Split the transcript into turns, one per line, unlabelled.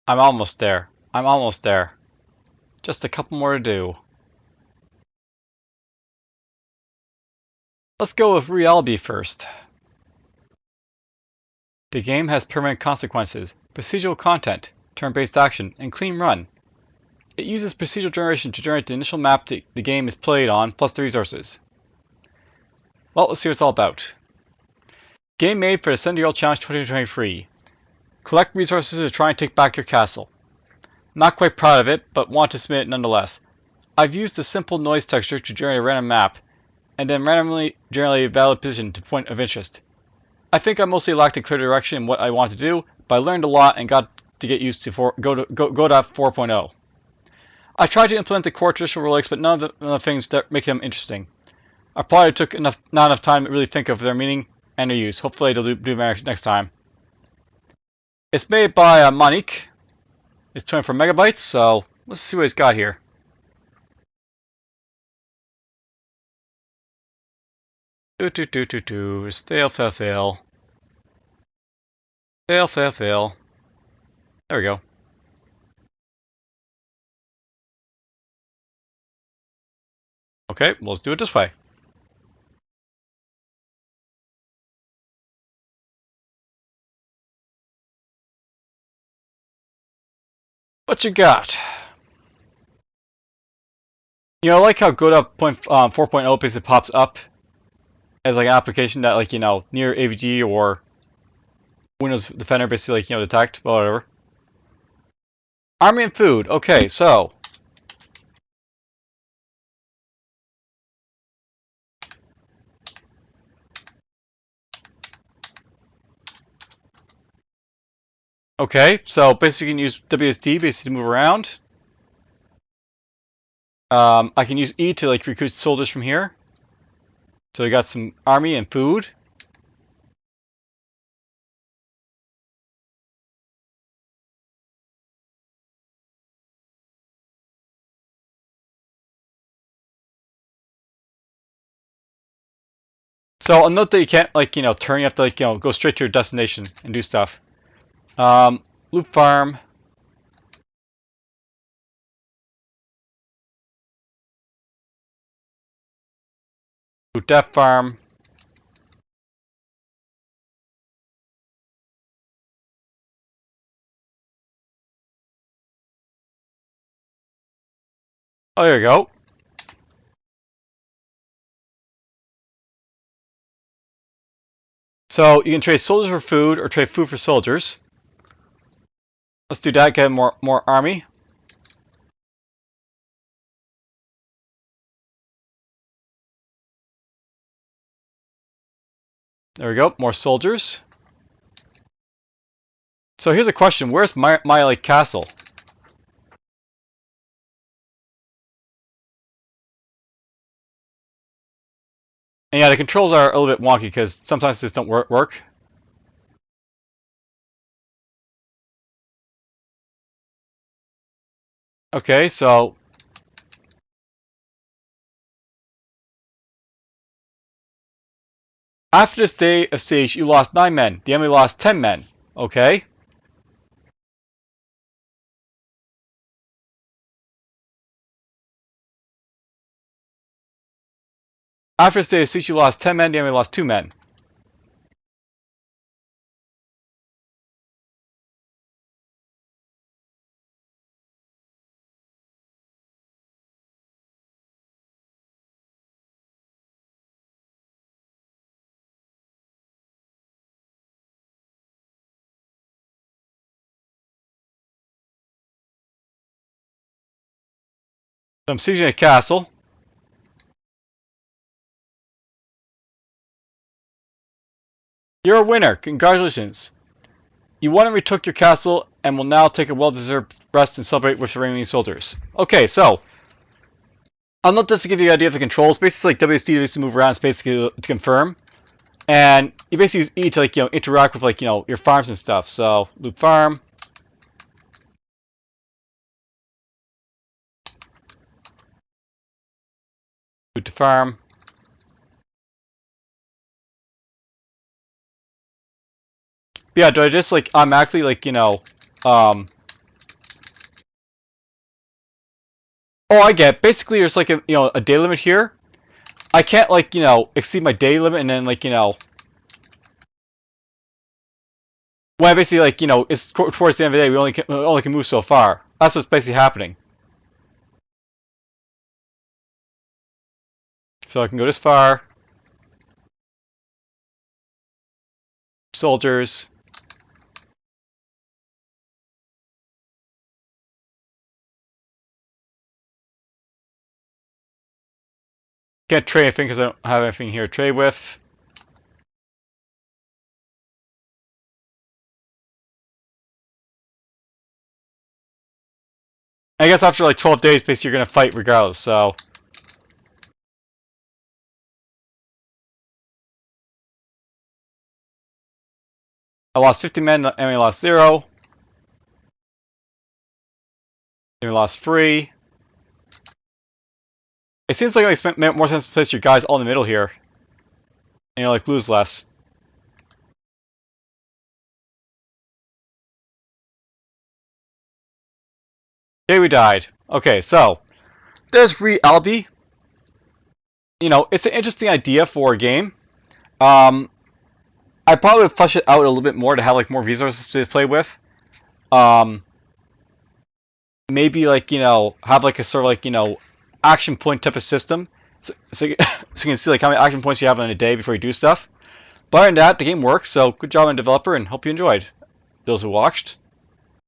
I'm almost there. I'm almost there. Just a couple more to do. Let's go with Albi first. The game has permanent consequences, procedural content, turn-based action, and clean run. It uses procedural generation to generate the initial map the game is played on, plus the resources. Well, let's see what it's all about. Game made for the 7DRL Challenge 2023. Collect resources to try and take back your castle. Not quite proud of it, but want to submit it nonetheless. I've used a simple noise texture to generate a random map, and then randomly generate a valid position to point of interest. I think I mostly lacked a clear direction in what I want to do, but I learned a lot and got to get used to Godot 4.0. I tried to implement the core traditional roguelikes, but none of the things that make them interesting. I probably took not enough time to really think of their meaning and their use. Hopefully they'll do better next time. It's made by Monique. It's 24 megabytes, so let's see what he's got here. It's fail. Fail. There we go. Okay, well, let's do it this way. What you got? You know, I like how Godot 4.0 basically pops up as like an application that, like, you know, near AVG or Windows Defender basically, like, you know, detect, whatever. Army and food. Okay, so basically you can use WSD basically to move around. I can use E to like recruit soldiers from here. So we got some army and food. So I'll note that you can't, like, you know, turn. You have to, like, you know, go straight to your destination and do stuff. Loop farm. Loop depth farm. Oh, there you go. So you can trade soldiers for food or trade food for soldiers. Let's do that. Get more army. There we go. More soldiers. So here's a question: where's my like castle? And yeah, the controls are a little bit wonky because sometimes this don't work. Okay, so after this day of siege, you lost 9 men. The enemy lost 10 men. Okay. After this day of siege, you lost 10 men. The enemy lost 2 men. So I'm sieging a castle. You're a winner. Congratulations. You won and retook your castle and will now take a well-deserved rest and celebrate with the remaining soldiers. Okay, so I'll note this to give you an idea of the controls. Basically, like WSD to move around, it's basically to confirm. And you basically use E to, like, you know, interact with, like, you know, your farms and stuff. So loop farm. Loop to farm. But yeah, do I just, like, automatically, like, you know, Oh, I get it. Basically, there's like a day limit here. I can't like exceed my day limit, and then like when I basically like it's towards the end of the day, we only can move so far. That's what's basically happening. So I can go this far. Soldiers. Can't trade anything because I don't have anything here to trade with. I guess after like 12 days, basically you're gonna fight regardless. So I lost 50 men, enemy lost 0. Enemy lost 3. It seems like I spent more time to place your guys all in the middle here, and like lose less. Okay, we died. Okay, so there's Albi. It's an interesting idea for a game. I probably would flesh it out a little bit more to have like more resources to play with. Maybe like have like a sort of like action point type of system, so you can see like how many action points you have in a day before you do stuff. But other than that, the game works. So good job on developer, and hope you enjoyed. Those who watched.